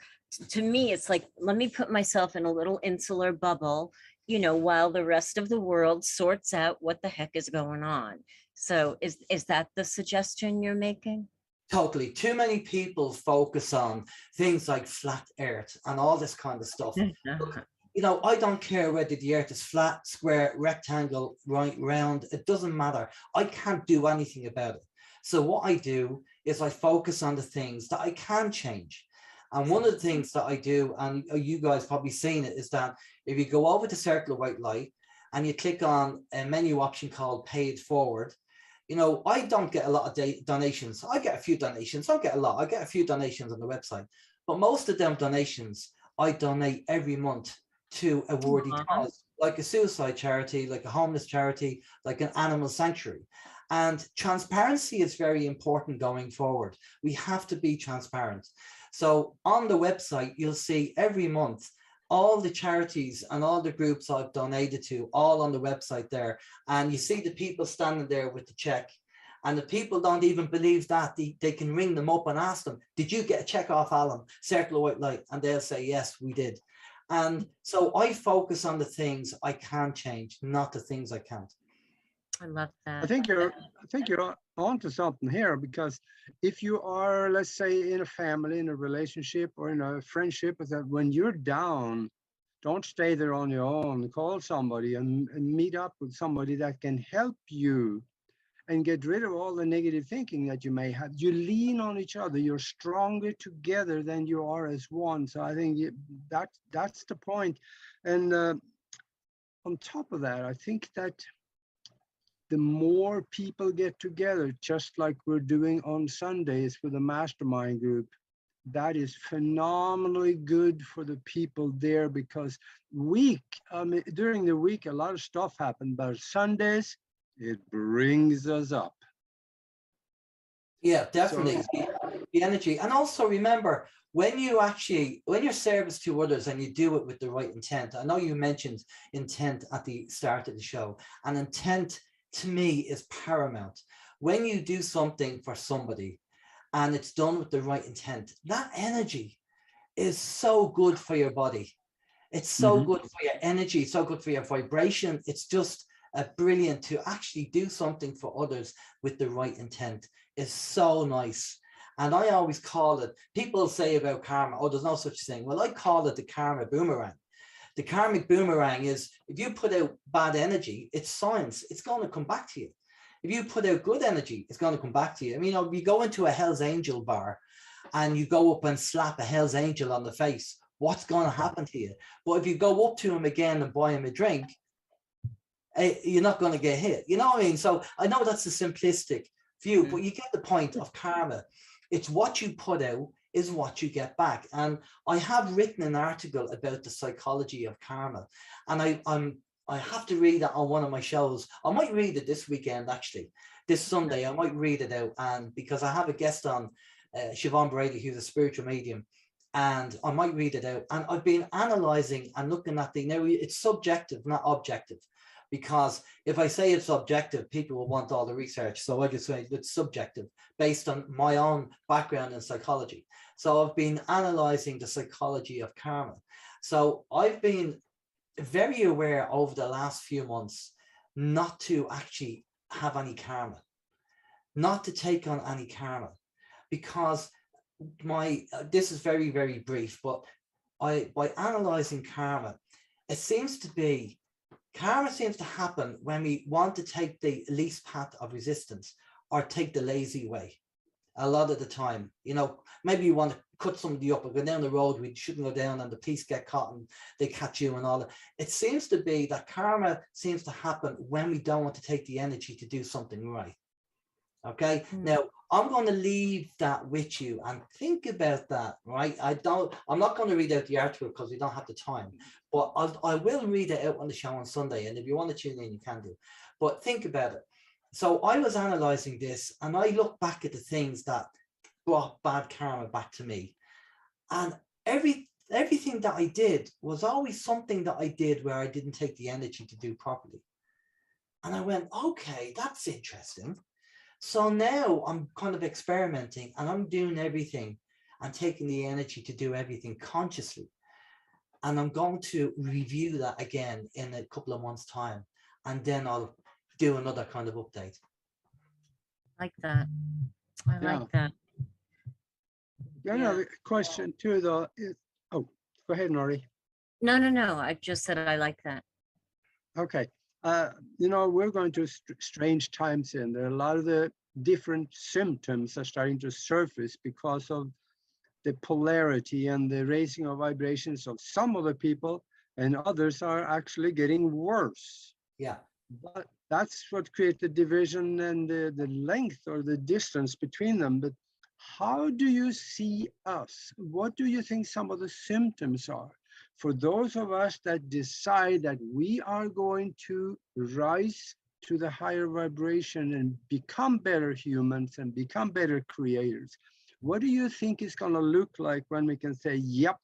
to me it's like, let me put myself in a little insular bubble, you know, while the rest of the world sorts out what the heck is going on. So is that the suggestion you're making?
Totally. Too many people focus on things like flat earth and all this kind of stuff. Look, you know, I don't care whether the earth is flat, square, rectangle, right, round, it doesn't matter. I can't do anything about it. So what I do is I focus on the things that I can change. And one of the things that I do, and you guys probably seen it, is that if you go over to Circle of White Light and you click on a menu option called Pay It Forward, you know, I don't get a lot of donations. I get a few donations. I don't get a lot. I get a few donations on the website. But most of them donations, I donate every month to a worthy cause, like a suicide charity, like a homeless charity, like an animal sanctuary. And transparency is very important going forward. We have to be transparent. So on the website, you'll see every month all the charities and all the groups I've donated to, all on the website there. And you see the people standing there with the check. And the people don't even believe that. They can ring them up and ask them, did you get a check off Alan, Circle of White Light? And they'll say, yes, we did. And so I focus on the things I can change, not the things I can't.
I love that.
I think you're onto something here, because if you are, let's say, in a family, in a relationship, or in a friendship, that when you're down, don't stay there on your own. Call somebody and meet up with somebody that can help you and get rid of all the negative thinking that you may have. You lean on each other. You're stronger together than you are as one. So I think that's the point. And on top of that, I think that the more people get together, just like we're doing on Sundays with the mastermind group, that is phenomenally good for the people there, because during the week, a lot of stuff happened, but Sundays, it brings us up.
Yeah, definitely.
So,
the energy. And also remember, when you're service to others and you do it with the right intent, I know you mentioned intent at the start of the show, and intent to me is paramount. When you do something for somebody and it's done with the right intent, that energy is so good for your body. It's so good for your energy, so good for your vibration. It's just brilliant to actually do something for others with the right intent. Is so nice. And I always call it, people say about karma, oh, there's no such thing. Well, I call it the karma boomerang. The karmic boomerang is, if you put out bad energy, it's science, it's going to come back to you. If you put out good energy, it's going to come back to you. I mean, if you go into a Hell's Angel bar and you go up and slap a Hell's Angel on the face, what's going to happen to you? But if you go up to him again and buy him a drink, you're not going to get hit. You know what I mean? So I know that's a simplistic view, but you get the point of karma. It's what you put out is what you get back. And I have written an article about the psychology of karma, and I have to read it on one of my shows. I might read it this weekend, actually. This Sunday, I might read it out, and because I have a guest on, Siobhan Brady, who's a spiritual medium, and I might read it out. And I've been analyzing and looking at now it's subjective, not objective. Because if I say it's objective, people will want all the research. So I just say it's subjective based on my own background in psychology. So I've been analyzing the psychology of karma. So I've been very aware over the last few months not to actually have any karma, not to take on any karma, because this is very, very brief, but by analyzing karma, it seems to be, karma seems to happen when we want to take the least path of resistance or take the lazy way. A lot of the time, you know, maybe you want to cut somebody up or go down the road we shouldn't go down and the police get caught and they catch you and all that. It seems to be that karma seems to happen when we don't want to take the energy to do something right. Okay, now I'm going to leave that with you and think about that, right? I'm not going to read out the article because we don't have the time, but I will read it out on the show on Sunday. And if you want to tune in, you can do, but think about it. So I was analyzing this and I look back at the things that brought bad karma back to me. And everything that I did was always something that I did where I didn't take the energy to do properly. And I went, okay, that's interesting. So now I'm kind of experimenting and I'm doing everything and taking the energy to do everything consciously. And I'm going to review that again in a couple of months' time. And then I'll do another kind of update.
Like that. I like that.
Another question too, though. Oh, go ahead, Nori.
No. I just said I like that.
Okay. You know, we're going to strange times in there. A lot of the different symptoms are starting to surface because of the polarity and the raising of vibrations of some of the people, and others are actually getting worse.
Yeah.
But that's what creates the division and the length or the distance between them. But how do you see us? What do you think some of the symptoms are? For those of us that decide that we are going to rise to the higher vibration and become better humans and become better creators, what do you think is going to look like when we can say, yep,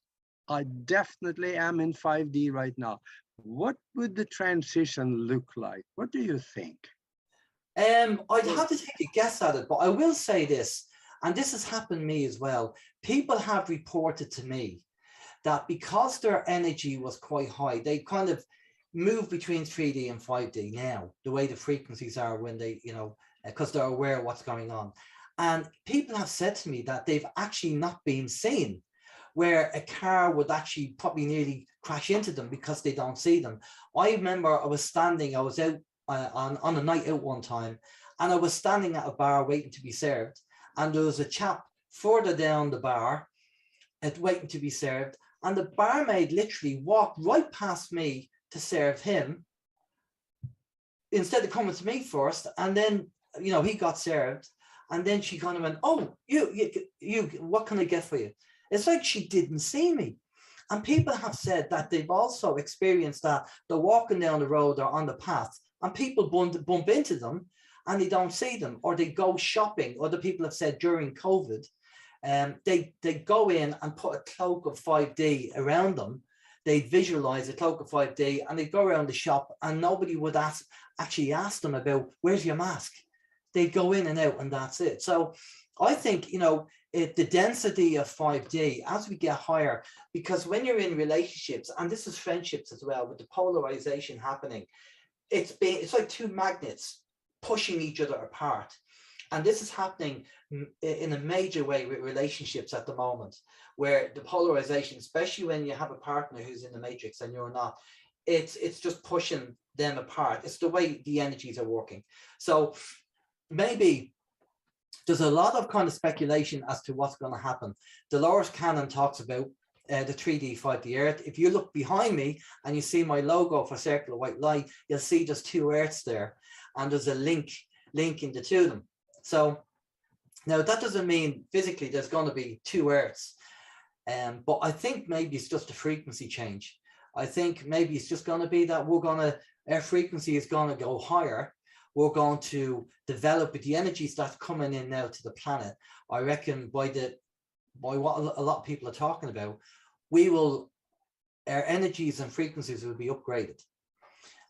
I definitely am in 5D right now? What would the transition look like? What do you think?
I'd have to take a guess at it, but I will say this, and this has happened to me as well. People have reported to me that because their energy was quite high, they kind of move between 3D and 5D now, the way the frequencies are when they, you know, because they're aware of what's going on. And people have said to me that they've actually not been seen, where a car would actually probably nearly crash into them because they don't see them. I remember I was out on a night out one time, and I was standing at a bar waiting to be served, and there was a chap further down the bar waiting to be served, and the barmaid literally walked right past me to serve him instead of coming to me first, and then, you know, he got served, and then she kind of went, oh, you what can I get for you? It's like she didn't see me. And people have said that they've also experienced that they're walking down the road or on the path and people bump into them and they don't see them, or they go shopping. Other people have said during COVID, they go in and put a cloak of 5D around them. They visualize a cloak of 5D and they go around the shop and nobody would actually ask them about, where's your mask? They go in and out and that's it. So I think, you know, the density of 5D as we get higher, because when you're in relationships, and this is friendships as well, with the polarization happening, it's like two magnets pushing each other apart. And this is happening in a major way with relationships at the moment, where the polarization, especially when you have a partner who's in the matrix and you're not, it's just pushing them apart. It's the way the energies are working. So maybe there's a lot of kind of speculation as to what's going to happen. Dolores Cannon talks about the 3D 5D Earth. If you look behind me and you see my logo for Circle of White Light, you'll see there's two Earths there, and there's a link in the two of them. So now that doesn't mean physically there's going to be two Earths, but I think maybe it's just a frequency change. I think maybe it's just going to be that our frequency is going to go higher. We're going to develop with the energies that's coming in now to the planet. I reckon by what a lot of people are talking about, our energies and frequencies will be upgraded.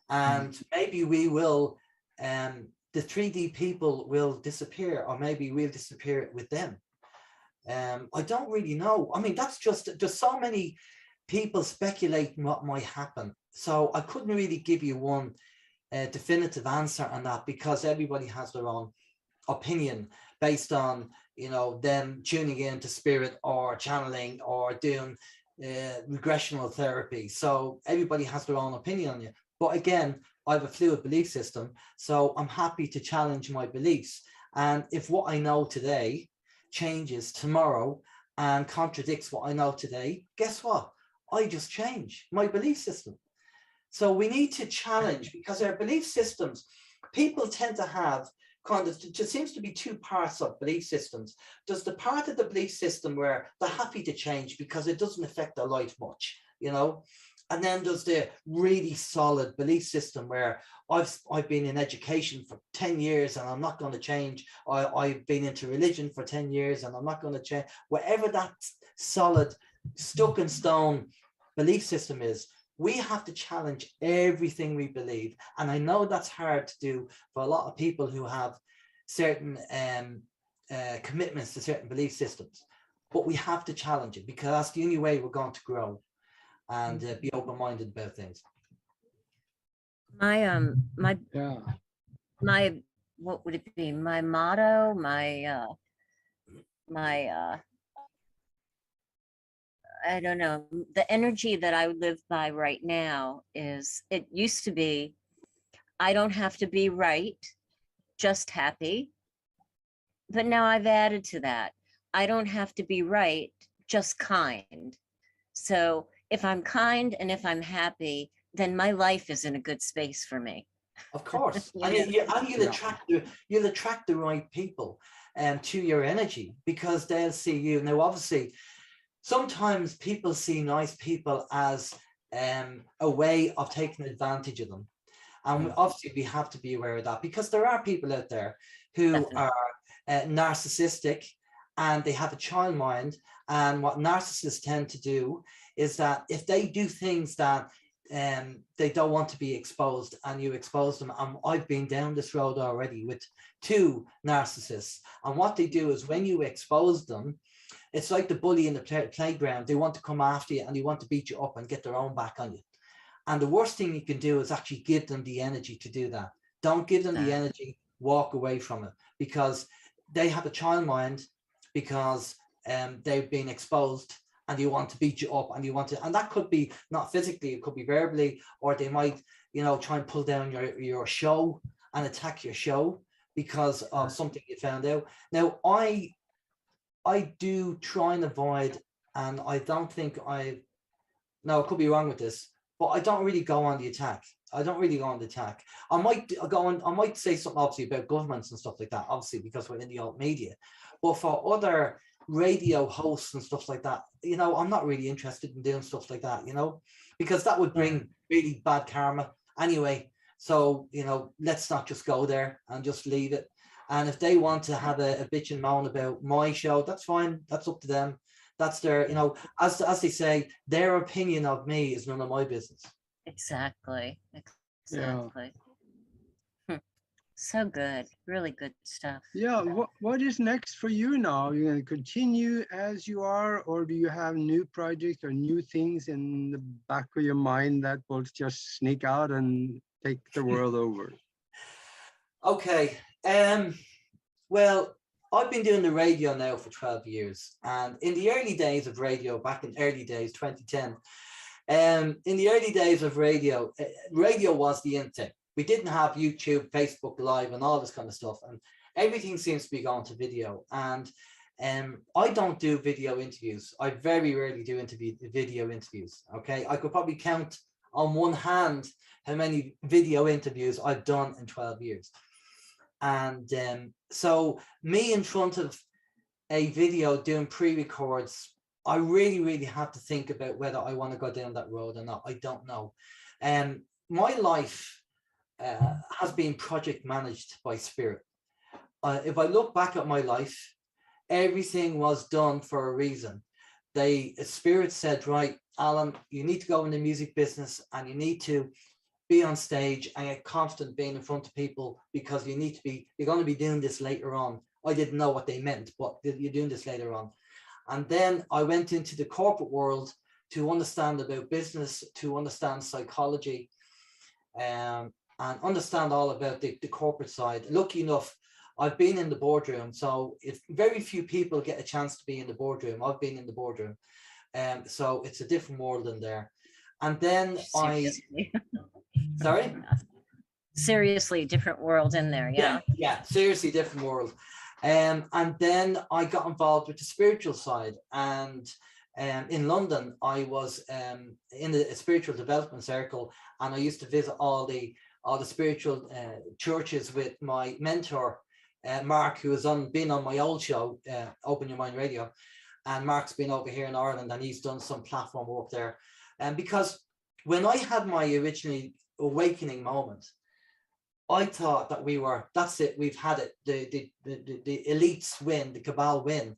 And maybe we will, the 3D people will disappear, or maybe we'll disappear with them. I don't really know. I mean, there's so many people speculating what might happen. So I couldn't really give you one definitive answer on that, because everybody has their own opinion based on, them tuning into spirit or channeling or doing regressional therapy. So everybody has their own opinion on it. But again, I have a fluid belief system, so I'm happy to challenge my beliefs. And if what I know today changes tomorrow and contradicts what I know today, guess what? I just change my belief system. So we need to challenge, because our belief systems, people tend to have there seems to be two parts of belief systems. There's the part of the belief system where they're happy to change because it doesn't affect their life much, and then there's the really solid belief system where I've been in education for 10 years and I'm not going to change. I've been into religion for 10 years and I'm not going to change. Whatever that solid, stuck in stone belief system is, we have to challenge everything we believe. And I know that's hard to do for a lot of people who have certain commitments to certain belief systems, but we have to challenge it, because that's the only way we're going to grow and be open-minded about things.
My what would it be? My motto, I don't know, the energy that I live by right now is, it used to be, I don't have to be right, just happy. But now I've added to that, I don't have to be right, just kind. So if I'm kind and if I'm happy, then my life is in a good space for me.
Of course. And you'll attract the right people to your energy, because they'll see you. Now, obviously, sometimes people see nice people as a way of taking advantage of them. And obviously we have to be aware of that, because there are people out there who are narcissistic, and they have a child mind. And what narcissists tend to do is that if they do things that they don't want to be exposed, and you expose them. I've been down this road already with 2 narcissists. And what they do is, when you expose them, it's like the bully in the playground. They want to come after you and they want to beat you up and get their own back on you. And the worst thing you can do is actually give them the energy to do that. Don't give them the energy, walk away from it, because they have a child mind, because they've been exposed and you want to beat you up, and and that could be not physically, it could be verbally, or they might, try and pull down your show and attack your show because of something you found out. Now, I do try and avoid, and I don't think I could be wrong with this, but I don't really go on the attack. I might say something obviously about governments and stuff like that, obviously, because we're in the alt media. But for other radio hosts and stuff like that, I'm not really interested in doing stuff like that, because that would bring really bad karma anyway. So, let's not just go there and just leave it. And if they want to have a bitch and moan about my show, that's fine. That's up to them. That's their, as they say, their opinion of me is none of my business.
Exactly. So good. Really good stuff.
Yeah. What is next for you now? You're going to continue as you are, or do you have new projects or new things in the back of your mind that will just sneak out and take the world over?
Okay. Well, I've been doing the radio now for 12 years. And in the early days of radio, back in early days, 2010, in the early days of radio, radio was the in thing. We didn't have YouTube, Facebook Live, and all this kind of stuff. And everything seems to be going to video. And I don't do video interviews. I very rarely do video interviews. Okay, I could probably count on one hand how many video interviews I've done in 12 years. And so me in front of a video doing pre-records, I really have to think about whether I want to go down that road or not. I don't know. My life has been project managed by spirit. If I look back at my life, everything was done for a reason. Spirit said, right, Alan, you need to go in the music business and you need to be on stage and get confident being in front of people, because you're going to be doing this later on. I didn't know what they meant, but you're doing this later on. And then I went into the corporate world to understand about business, to understand psychology, and understand all about the corporate side. Lucky enough, I've been in the boardroom. So if very few people get a chance to be in the boardroom, I've been in the boardroom. So it's a different world in there. And then Sorry?
Seriously, different world in there.
Yeah, seriously different world. And then I got involved with the spiritual side. And in London, I was in a spiritual development circle, and I used to visit all the spiritual churches with my mentor, Mark, who has been on my old show, Open Your Mind Radio. And Mark's been over here in Ireland, and he's done some platform work there. And because when I had my originally awakening moment, I thought that that's it, we've had it, the elites win, the cabal win.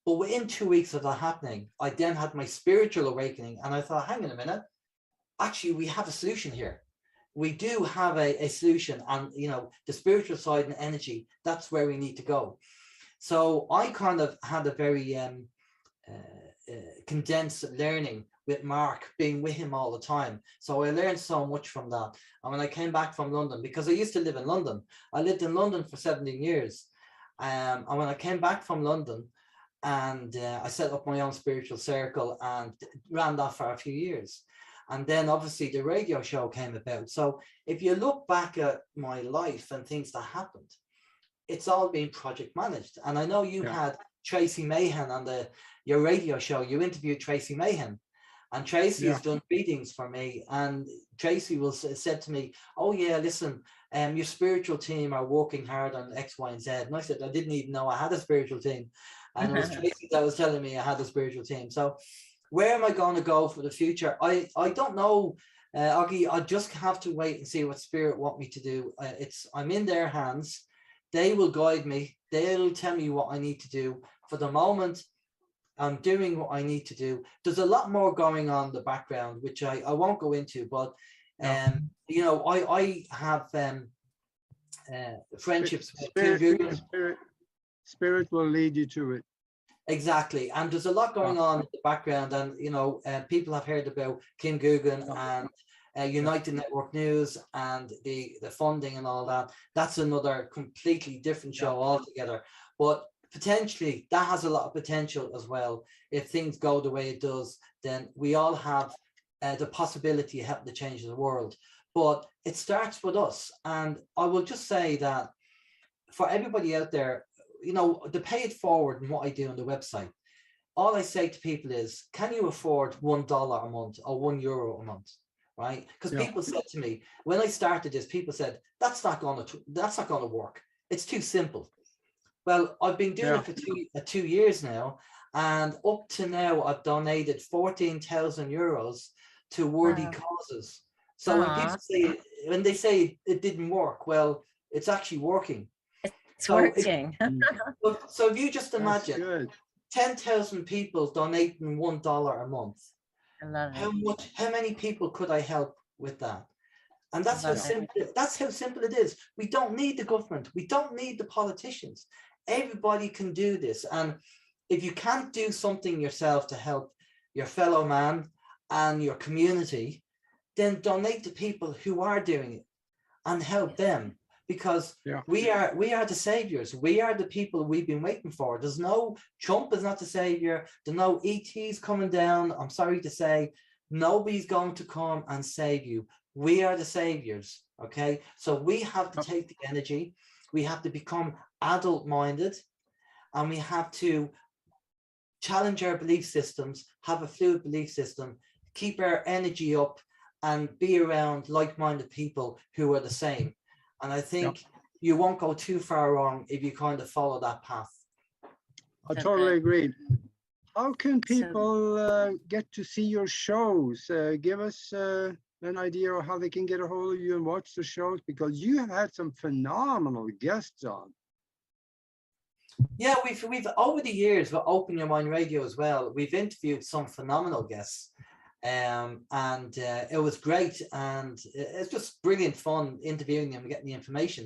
But within 2 weeks of that happening, I then had my spiritual awakening, and I thought, hang on a minute, actually we have a solution here. We do have a solution, and the spiritual side and energy, that's where we need to go. So I kind of had a very condensed learning with Mark, being with him all the time. So I learned so much from that. And when I came back from London, because I used to live in London, I lived in London for 17 years. And when I came back from London, and I set up my own spiritual circle and ran that for a few years. And then obviously the radio show came about. So if you look back at my life and things that happened, it's all been project managed. And I know you had Tracy Mahan on your radio show. You interviewed Tracy Mahan, and Tracy has done readings for me. And Tracy said to me, oh yeah, listen, your spiritual team are working hard on X, Y, and Z. And I said, I didn't even know I had a spiritual team. And it was Tracy that was telling me I had a spiritual team. So where am I going to go for the future? I don't know, Augie. I just have to wait and see what spirit want me to do. I'm in their hands. They will guide me. They'll tell me what I need to do. For the moment, I'm doing what I need to do. There's a lot more going on in the background, which I won't go into, but I have friendships with
Spirit will lead you to it.
Exactly. And there's a lot going on in the background, and people have heard about Kim Guggen and United Network News and the funding and all that. That's another completely different show altogether. But potentially that has a lot of potential as well. If things go the way it does, then we all have the possibility of helping to change the world. But it starts with us. And I will just say that for everybody out there, the pay it forward and what I do on the website, all I say to people is, can you afford $1 a month or €1 a month? Right? Because people said to me, when I started this, people said, that's not going to work. It's too simple. Well, I've been doing it for 2 years now, and up to now I've donated €14,000 to worthy causes. So when they say it didn't work, well, it's actually working.
It's working.
So if you just imagine 10,000 people donating $1 a month,
I love it.
How many people could I help with that? And that's how simple it is. We don't need the government. We don't need the politicians. Everybody can do this. And if you can't do something yourself to help your fellow man and your community, then donate to people who are doing it and help them. because
Yeah.
we are the saviors. We are the people we've been waiting for. There's no, Trump is not the savior. There's no ETs coming down. I'm sorry to say, nobody's going to come and save you. We are the saviors. Okay, so we have to take the energy. We have to become adult-minded, and we have to challenge our belief systems, have a fluid belief system, keep our energy up, and be around like-minded people who are the same. And I think you won't go too far wrong if you kind of follow that path.
I totally agree. How can people get to see your shows? Give us an idea of how they can get a hold of you and watch the shows, because you have had some phenomenal guests on.
Yeah, we've over the years with Open Your Mind Radio as well, we've interviewed some phenomenal guests, and it was great, and it's just brilliant fun interviewing them and getting the information.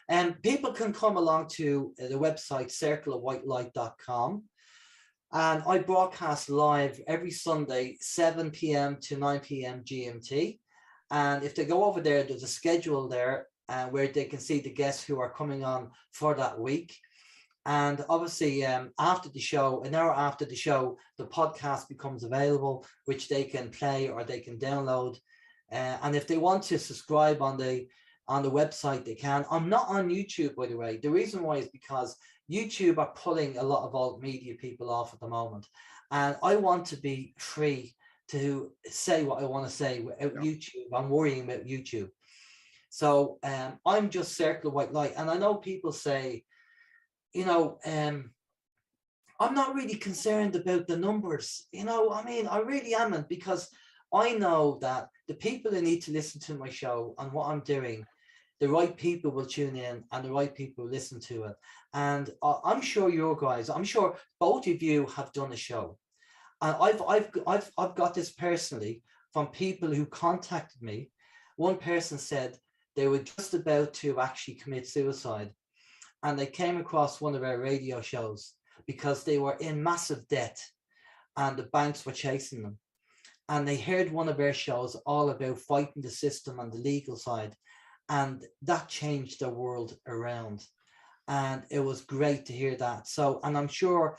And people can come along to the website circleofwhitelight.com, and I broadcast live every Sunday 7 p.m. to 9 p.m. GMT. And if they go over there, there's a schedule there where they can see the guests who are coming on for that week. And obviously, after the show, an hour after the show, the podcast becomes available, which they can play or they can download. And if they want to subscribe on the website, they can. I'm not on YouTube, by the way. The reason why is because YouTube are pulling a lot of alt media people off at the moment. And I want to be free to say what I want to say without YouTube. I'm worrying about YouTube. So I'm just Circle of White Light. And I know people say, you know, I'm not really concerned about the numbers. You know, I mean, I really am, because I know that the people who need to listen to my show and what I'm doing, the right people will tune in and the right people will listen to it. And I'm sure your guys, I'm sure both of you have done a show. And I've got this personally from people who contacted me. One person said they were just about to actually commit suicide, and they came across one of our radio shows because they were in massive debt and the banks were chasing them. And they heard one of our shows all about fighting the system on the legal side. And that changed their world around. And it was great to hear that. So, and I'm sure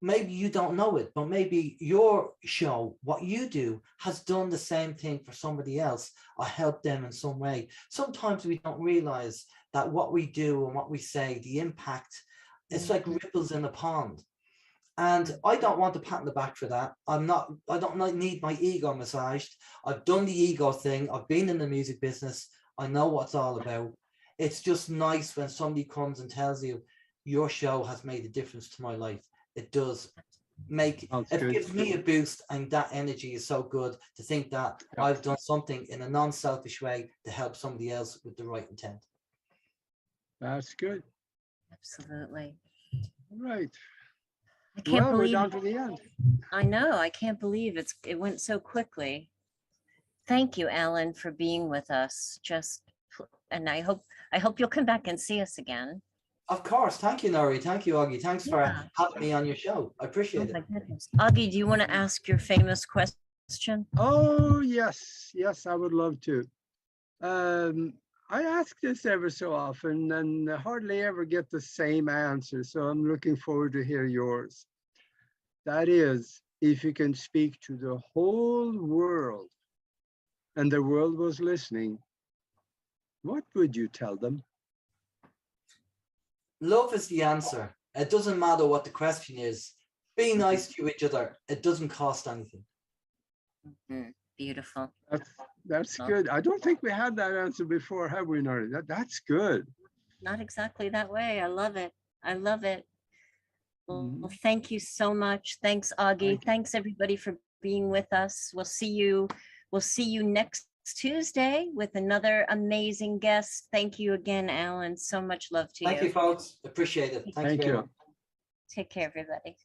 maybe you don't know it, but maybe your show, what you do, has done the same thing for somebody else or helped them in some way. Sometimes we don't realize that what we do and what we say, the impact, it's like ripples in a pond. And I don't want to pat on the back for that. I don't need my ego massaged. I've done the ego thing. I've been in the music business. I know what it's all about. It's just nice when somebody comes and tells you your show has made a difference to my life. It does make, it gives me a boost, and that energy is so good to think that I've done something in a non-selfish way to help somebody else with the right intent.
That's good.
Absolutely.
All right.
I can't believe
we're down to the end.
I know. I can't believe it went so quickly. Thank you, Alan, for being with us. And I hope you'll come back and see us again.
Of course. Thank you, Nori. Thank you, Augie. Thanks for having me on your show. I appreciate it.
Goodness. Augie, do you want to ask your famous question?
Oh, yes. Yes, I would love to. I ask this ever so often and hardly ever get the same answer. So I'm looking forward to hear yours. That is, if you can speak to the whole world and the world was listening, what would you tell them?
Love is the answer. It doesn't matter what the question is. Be nice to each other. It doesn't cost anything.
Mm-hmm. Beautiful.
That's good. I don't think we had that answer before, have we, Nori? That's good.
Not exactly that way. I love it. I love it. Well, thank you so much. Thanks, Augie. Thanks everybody for being with us. We'll see you next Tuesday with another amazing guest. Thank you again, Alan. So much love to you.
Thank you, folks. Appreciate it. Thank you very much.
Take care, everybody.